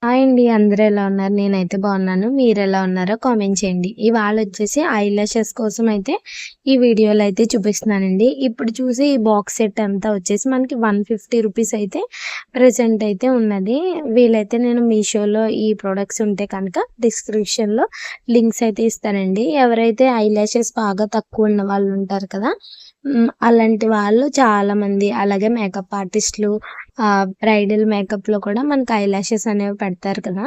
Hi అండి. అందరూ ఎలా ఉన్నారు? నేనైతే బాగున్నాను. మీరెలా ఉన్నారో కామెంట్ చేయండి. ఇవాళొచ్చేసి ఐలాషెస్ కోసం అయితే ఈ వీడియోలో అయితే చూపిస్తున్నానండి. ఇప్పుడు చూసి ఈ బాక్స్ సెట్ అంతా వచ్చేసి మనకి 150 రూపీస్ అయితే ప్రెజెంట్ అయితే ఉన్నది. వీలైతే నేను మీషోలో ఈ ప్రొడక్ట్స్ ఉంటే కనుక డిస్క్రిప్షన్‌లో లింక్స్ అయితే ఇస్తానండి. ఎవరైతే ఐలాషెస్ బాగా తక్కువ ఉన్న వాళ్ళు ఉంటారు కదా! అలాంటి వాళ్ళు చాలామంది అలాగే మేకప్ ఆర్టిస్టులు బ్రైడల్ మేకప్‌లో కూడా మనకి ఐలాషెస్ అనేవి పెడతారు కదా!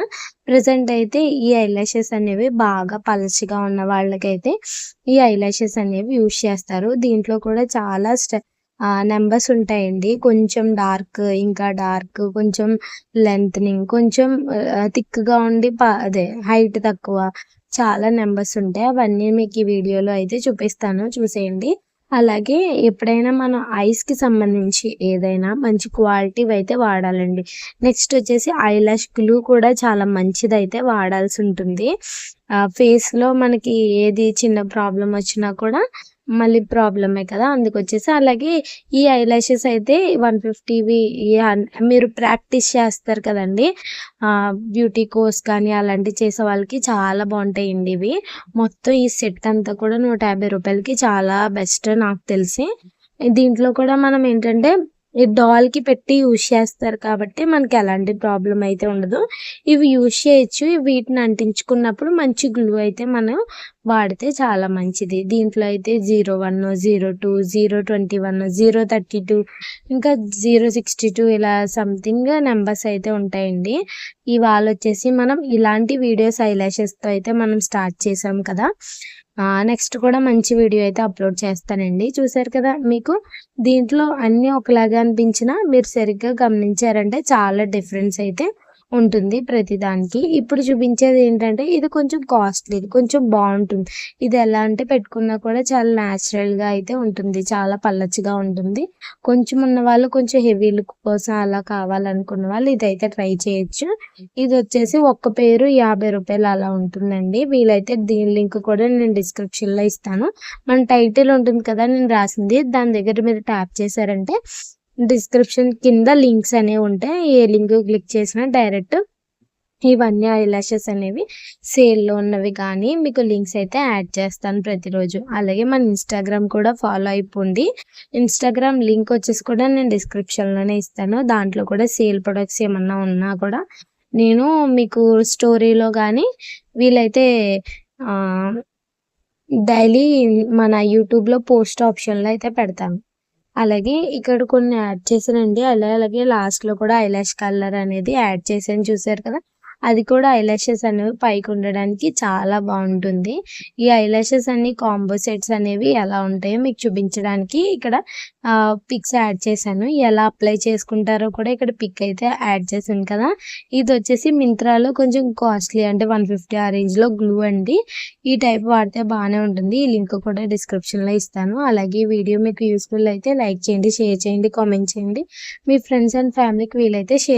ప్రెజెంట్ అయితే ఈ ఐలాషెస్ అనేవి బాగా పలచగా ఉన్న వాళ్ళకైతే ఈ ఐలాషెస్ అనేవి యూజ్ చేస్తారు. దీంట్లో కూడా చాలా నంబర్స్ ఉంటాయండి. కొంచెం డార్క్, ఇంకా డార్క్, కొంచెం లెంగ్తనింగ్, కొంచెం థిక్‌గా ఉండి అదే హైట్ తక్కువ చాలా నంబర్స్ ఉంటాయి. అవన్నీ మీకు ఈ వీడియోలో అయితే చూపిస్తాను చూసేయండి. అలాగే ఎప్పుడైనా మనం ఐస్‌కి సంబంధించి ఏదైనా మంచి క్వాలిటీవయితే వాడాలండి. నెక్స్ట్ వచ్చేసి ఐలాష్ గ్లూ కూడా చాలా మంచిదైతే వాడాల్సుంటుంది. ఫేస్‌లో మనకి ఏది చిన్న ప్రాబ్లమ్ వచ్చినా కూడా మళ్ళీ ప్రాబ్లమే కదా! అందుకొచ్చేసి అలాగే ఈ ఐలాషెస్ అయితే 150వి మీరు ప్రాక్టీస్ చేస్తారు కదండీ! బ్యూటీ కోర్స్ కానీ అలాంటివి చేసే వాళ్ళకి చాలా బావుంటాయండి ఇవి. మొత్తం ఈ సెట్ అంతా కూడా రూ. 150కి చాలా బెస్ట్ నాకు తెలిసి. దీంట్లో కూడా మనం ఏంటంటే ఈ డాల్‌కి పెట్టి యూజ్ చేస్తారు కాబట్టి మనకి ఎలాంటి ప్రాబ్లమ్ అయితే ఉండదు. ఇవి యూజ్ చేయొచ్చు. వీటిని అంటించుకున్నప్పుడు మంచి గ్లూ అయితే మనం వాడితే చాలా మంచిది. దీంట్లో అయితే 01, 02, 021, 032 ఇంకా 062 ఇలా సంథింగ్ నంబర్స్ అయితే ఉంటాయండి. ఇవాళొచ్చేసి మనం ఇలాంటి వీడియోస్ ఐలాషెస్‌తో అయితే మనం స్టార్ట్ చేసాం కదా! నెక్స్ట్ కూడా మంచి వీడియో అయితే అప్లోడ్ చేస్తానండి. చూసారు కదా! మీకు దీంట్లో అన్నీ ఒకలాగా అనిపించినా మీరు సరిగ్గా గమనించారంటే చాలా డిఫరెన్స్ అయితే ఉంటుంది ప్రతిదానికి. ఇప్పుడు చూపించేది ఏంటంటే ఇది కొంచెం కాస్ట్‌లీది. కొంచెం బావుంటుంది. ఇది ఎలా అంటే పెట్టుకున్నా కూడా చాలా న్యాచురల్‌గా అయితే ఉంటుంది. చాలా పల్లచగా ఉంటుంది. కొంచెం ఉన్నవాళ్ళు కొంచెం హెవీ లుక్ కోసం అలా కావాలనుకున్న వాళ్ళు ఇదైతే ట్రై చేయొచ్చు. ఇదొచ్చేసి ఒక్క పేరు రూ. 50 అలా ఉంటుందండి. వీలైతే దీని లింక్ కూడా నేను డిస్క్రిప్షన్‌లో ఇస్తాను. మన టైటిల్ ఉంటుంది కదా! నేను రాసింది. దాని దగ్గర మీరు ట్యాప్ చేశారంటే డిస్క్రిప్షన్ కింద లింక్స్ అనేవి ఉంటాయి. ఏ లింక్ క్లిక్ చేసినా డైరెక్ట్ ఇవన్నీ ఐలాషెస్ అనేవి సేల్‌లో ఉన్నవి కానీ మీకు లింక్స్ అయితే యాడ్ చేస్తాను ప్రతిరోజు. అలాగే మన ఇన్‌స్టాగ్రామ్ కూడా ఫాలో అయిపోండి. ఇన్‌స్టాగ్రామ్ లింక్ వచ్చేసి కూడా నేను డిస్క్రిప్షన్‌లోనే ఇస్తాను. దాంట్లో కూడా సేల్ ప్రొడక్ట్స్ ఏమన్నా ఉన్నా కూడా నేను మీకు స్టోరీలో గానీ వీలైతే ఆహ్, డైలీ మన యూట్యూబ్‌లో పోస్ట్ ఆప్షన్‌లో అయితే పెడతాను. అలాగే ఇక్కడ కొన్ని యాడ్ చేశానండి. అలాగే లాస్ట్‌లో కూడా ఐలాష్ కలర్ అనేది యాడ్ చేశాను చూసారు కదా! అది కూడా ఐలాషెస్ అనేవి పైకుండడానికి చాలా బావుంటుంది. ఈ ఐలాషెస్ అన్నీ కాంబో సెట్స్ అనేవి ఎలా ఉంటాయో మీకు చూపించడానికి ఇక్కడ పిక్స్ యాడ్ చేశాను. ఎలా అప్లై చేసుకుంటారో కూడా ఇక్కడ పిక్ అయితే యాడ్ చేశాను కదా! ఇదొచ్చేసి మింత్రాలో కొంచెం కాస్ట్‌లీ అంటే 150 ఆ రేంజ్‌లో గ్లూ అండి. ఈ టైప్ వాడితే బానే ఉంటుంది. ఈ లింక్ కూడా డిస్క్రిప్షన్‌లో ఇస్తాను. అలాగే ఈ వీడియో మీకు యూజ్‌ఫుల్ అయితే లైక్ చేయండి, షేర్ చేయండి, కామెంట్ చేయండి. మీ ఫ్రెండ్స్ అండ్ ఫ్యామిలీకి వీలైతే షేర్